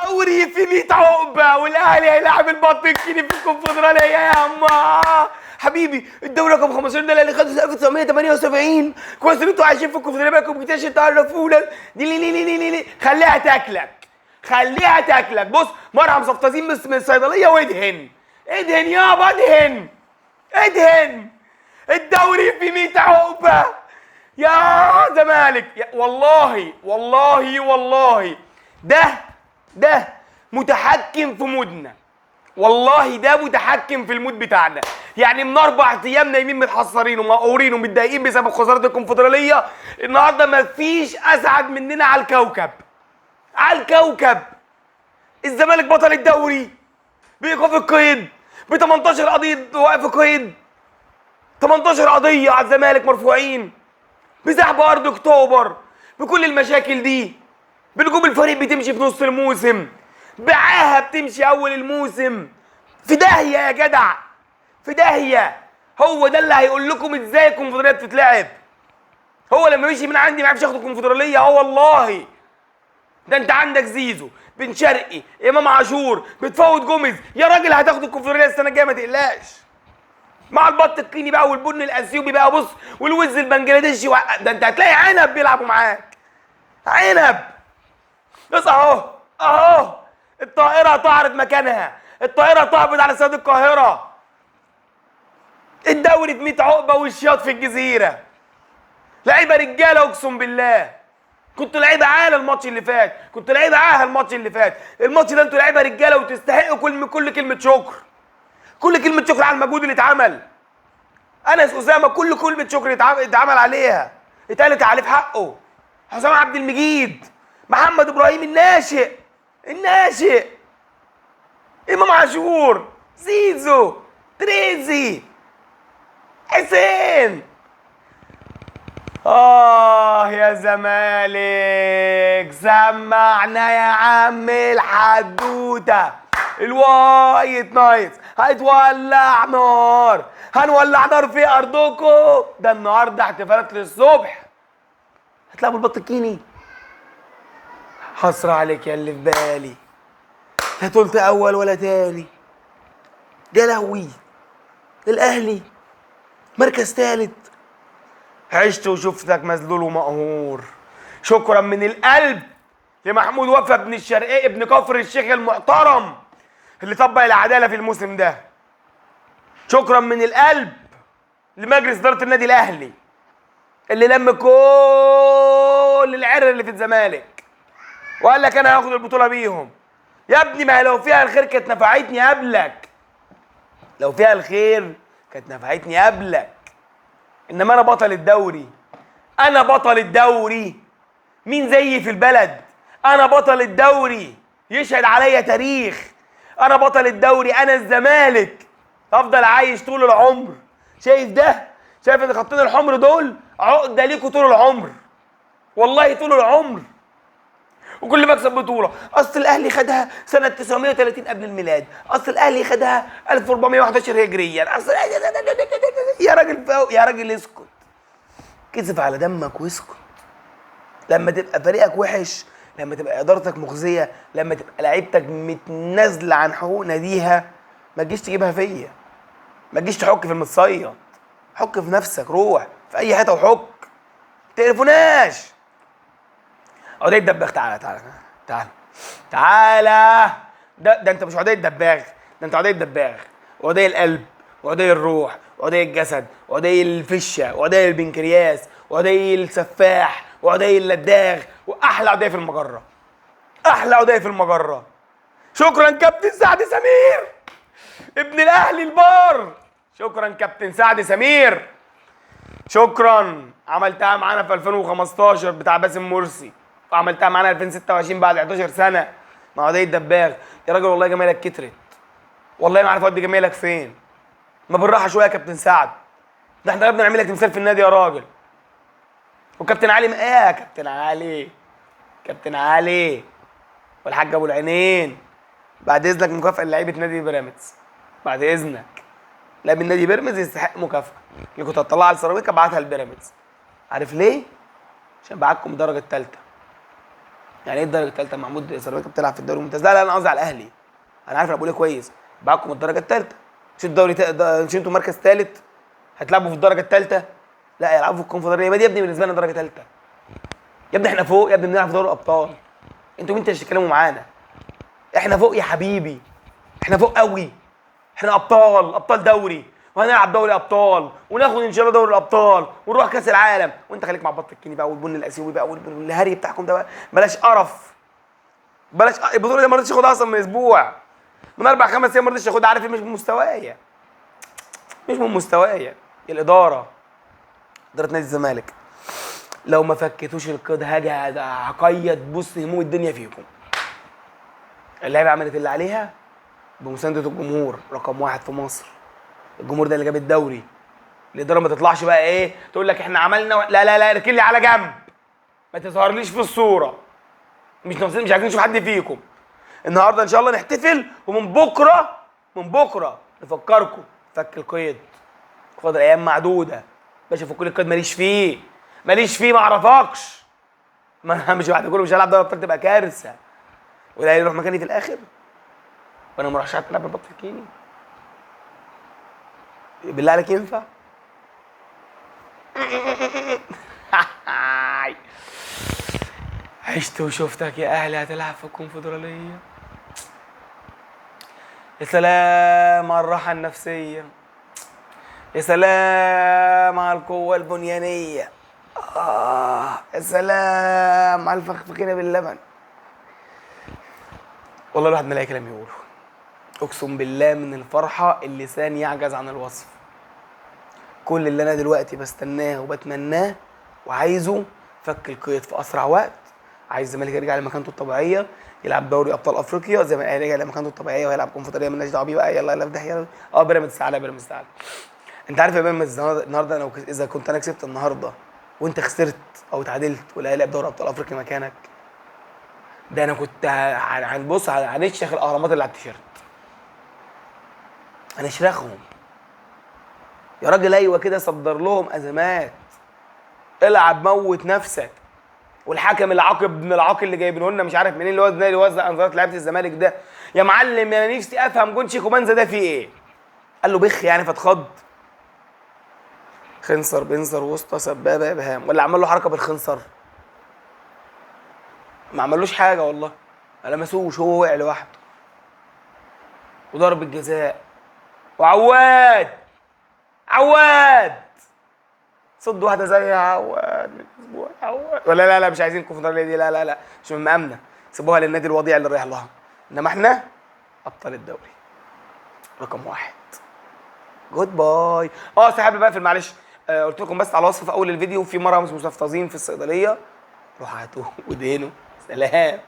دوري في 100 عقبه والاهلي هيلاعب البطيخيني في الكونفدراليه يا اما. حبيبي الدوري رقم 15 ده اللي خده في 1978. كويس ان انتوا عايشين في الكونفدراليه بقالكم كتير تعرفونا. دي لي خليها تاكلك، خليها تاكلك. بص مرهم صفطازين من الصيدليه وادهن، ادهن يابا ادهن، ادهن. الدوري في 100 عقبه يا زمالك. والله والله والله ده متحكم في مودنا. والله ده متحكم في المود بتاعنا. يعني من 4 ايام نايمين متحصرين ومقهورين ومتضايقين بسبب خساره الكونفدراليه. النهارده مفيش اسعد مننا على الكوكب، على الكوكب. الزمالك بطل الدوري بإيقاف القيد ب 18 قضيه وقف قيد. 18 قضيه على الزمالك مرفوعين بسحب ارض اكتوبر، بكل المشاكل دي، بنجوم الفريق بتمشي في نص الموسم، بعاهه بتمشي اول الموسم. في داهيه يا جدع، في داهيه. هو ده اللي هيقول لكم ازاي الكونفدراليه بتتلعب. هو لما مشي من عندي ما عرفش ياخد الكونفدراليه. والله ده انت عندك زيزو، بن شرقي، امام عاشور، بتفوت جوميز. يا راجل هتاخد الكونفدراليه السنه الجايه ما تقلقش. مع البط الكيني بقى والبن الاثيوبي بقى، بص، والوز البنجلاديشي ده انت هتلاقي عنب بيلعبوا معاك، عنب. بص اهو الطائره طارت مكانها، الطائره طابت على استاد القاهره. الدوري في 100 عقبه والشياط في الجزيره. لعيبه رجاله اقسم بالله. كنتوا لعيبه عاله الماتش اللي فات، كنتوا لعيبه عاهه الماتش اللي فات. الماتش ده انتوا لعيبه رجاله وتستحقوا كل كلمه شكر، كل كلمه شكر على المجهود اللي اتعمل. انس اسامه كل كلمه شكر اتعمل عليها، اتقالت عليه في حقه. حسام عبد المجيد، محمد ابراهيم الناشئ، امام عاشور، زيزو، تريزي، حسين. يا زمالك سمعنا يا عم الحدوته. الوايت نايتس هيتولع نار، هنولع نار في ارضكم. ده النهارده احتفالات للصبح. هتلعبوا البط الكيني. حسرة عليك يا اللي في بالي، لا طولت اول ولا تاني. يا لهوي، الاهلي مركز ثالث. عشت وشفتك مذلول ومقهور. شكرا من القلب لمحمود وفا ابن الشرقية ابن كفر الشيخ المحترم اللي طبق العداله في الموسم ده. شكرا من القلب لمجلس اداره النادي الاهلي اللي لم كل العرق اللي في الزمالك وقال لك انا هاخد البطوله بيهم. يا ابني ما لو فيها الخير كانت نفعتني قبلك، لو فيها الخير كانت نفعتني قبلك. انما انا بطل الدوري، انا بطل الدوري. مين زيي في البلد؟ انا بطل الدوري، يشهد عليا تاريخ. انا بطل الدوري، انا الزمالك. افضل عايش طول العمر. شايف ده؟ شايف ان خطين الحمر دول عقده ليكوا طول العمر، والله طول العمر. وكل ما اكسب بطوله، اصل الاهلي خدها سنه 930 قبل الميلاد، اصل الاهلي خدها 1411 هجريا، اصل يا راجل يا راجل اسكت، كذب على دمك واسكت. لما تبقى فريقك وحش، لما تبقى ادارتك مخزيه، لما تبقى لعيبتك متنازله عن حقوق ناديها، ما تجيش تجيبها فيا، ما تجيش تحك في المتصيد. حك في نفسك، روح في اي حته وحك، ما تقرفوناش. عدي الدباغ، تعالى. ده انت مش عدي الدباغ، ده انت عدي الدباغ، وعدي القلب، وعدي الروح، وعدي الجسد، وعدي الفشه، وعدي البنكرياس، وعدي السفاح، وعدي اللداغ، واحلى عدي في المجره، احلى عدي في المجره. شكرا كابتن سعد سمير ابن الاهلي البار. شكرا كابتن سعد سمير، شكرا. عملتها معانا في 2015 بتاع باسم مرسي، وعملتها معانا 2026 بعد 11 سنه مع عدي الدباغ. يا راجل والله جمالك كترت، والله ما عارف اودي جمالك فين. ما بالراحه شويه يا كابتن سعد، ده احنا قربنا نعمل لك تمثال في النادي يا راجل. وكابتن علي يا كابتن علي والحاج ابو العينين، بعد اذنك مكافاه لعيبه نادي بيراميدز، بعد اذنك. لاعب النادي بيراميدز يستحق مكافاه. اللي كنت هتطلعها على السيراميكا ابعتها لبيراميدز. عارف ليه؟ عشان بعتكم الدرجه الثالثه. يعني ايه الدرجه الثالثه؟ محمود سيراميكا بتلعب في الدوري الممتاز. لا لا، انا قصدي على الاهلي. انا عارف انا بقول ايه كويس. معاكم الدرجه الثالثه. مش الدوري مش انتوا مركز ثالث هتلعبوا في الدرجه الثالثه؟ لا، يلعبوا في الكونفدراليه. ما دي يا ابني بالنسبه لنا درجه ثالثه. يا ابني احنا فوق يا ابني، بنلعب في دوري الابطال. انتوا مين تتكلموا معانا؟ احنا فوق يا حبيبي، احنا فوق قوي. احنا ابطال دوري، وهنلعب دوري ابطال، وناخد ان شاء الله دوري الابطال، ونروح كاس العالم. وانت خليك مع بط الكيني بقى والبن الاسيوي بقى والهري بتاعكم ده بقى. بلاش قرف، بلاش. البطوله دي ما رضيتش اخدها اصلا من اسبوع، من 4 5 ايام ما رضيتش اخدها. عارف مش من مستوايا، مش من مستوايا. الاداره، اداره نادي الزمالك، لو ما فكتوش القيد هقيد بص هموم الدنيا فيكم. اللعيبه عملت اللي عليها بمسانده الجمهور رقم 1 في مصر. الجمهور ده اللي جاب الدوري. الاداره ما تطلعش بقى ايه تقول لك احنا عملنا لا لا لا، اركن لي على جنب، ما تظهرليش في الصوره. مش عايزين نشوف حد فيكم. النهارده ان شاء الله نحتفل، ومن بكره نفكركم فك القيد. فاضل ايام معدوده. باشا فك القيد ماليش فيه، ما اعرفكش. ما انا مش بعد كله مش هلعب دوري ابطال، تبقى كارثه. ولا يروح مكاني في الاخر وانا مرشحات العب البط الكيني. بالله عليك ينفع؟ عشت وشفتك يا اهلي هتلعب في الكونفدراليه. يا سلام على الراحه النفسيه، يا سلام على القوه البنيانيه، يا سلام على الفخفخينه باللبن. والله الواحد ما لاقي كلام يقوله. اقسم بالله من الفرحه اللسان يعجز عن الوصف. كل اللي انا دلوقتي بستناه وبتمناه وعايزه فك القيد في اسرع وقت. عايز الزمالك يرجع لمكانته الطبيعيه، يلعب دوري ابطال افريقيا زي ما الاهلي رجع لمكانته الطبيعيه، وهيلعب كونفدراليه مالناش دعوه بيه بقى. يلا يلا افتح يلا. بيراميدز تعالى، بيراميدز تعالى. انت عارف يا بيراميدز النهارده انا اذا كنت انا كسبت النهارده وانت خسرت او اتعادلت والاهلي لعب دوري ابطال افريقيا مكانك، ده انا كنت هنبص هنشرخ الاهرامات اللي على التيشيرت، هنشرخهم يا راجل. ايوه كده، صدر لهم ازمات. العب موت نفسك. والحكم العاقب ابن العاقل اللي جايبينه لنا مش عارف منين، اللي هو اللي يوزع انذارات لعيبه الزمالك ده. يا معلم انا نفسي افهم جون شيكو بنزا ده فيه ايه؟ قال له بخ يعني فاتخض. خنصر بنصر وسطى سبابه ابهام، ولا عمل له حركه بالخنصر؟ ما عملوش حاجه والله، ما لمسوش، هو وقع لوحده. وضرب الجزاء. وعواد صد واحده زي عواد من اسبوع. عواد ولا لا لا، مش عايزين الكونفدراليه دي، لا لا لا، مش من مقامنا. سيبوها للنادي الوضيع اللي رايح لها. انما احنا ابطال الدوري رقم 1. جود باي. صاحبي بقى معلش، قلت لكم بس على وصف في اول الفيديو، في مره مستفطزين في الصيدليه، روحوا هاتوه ودهنوا. سلام.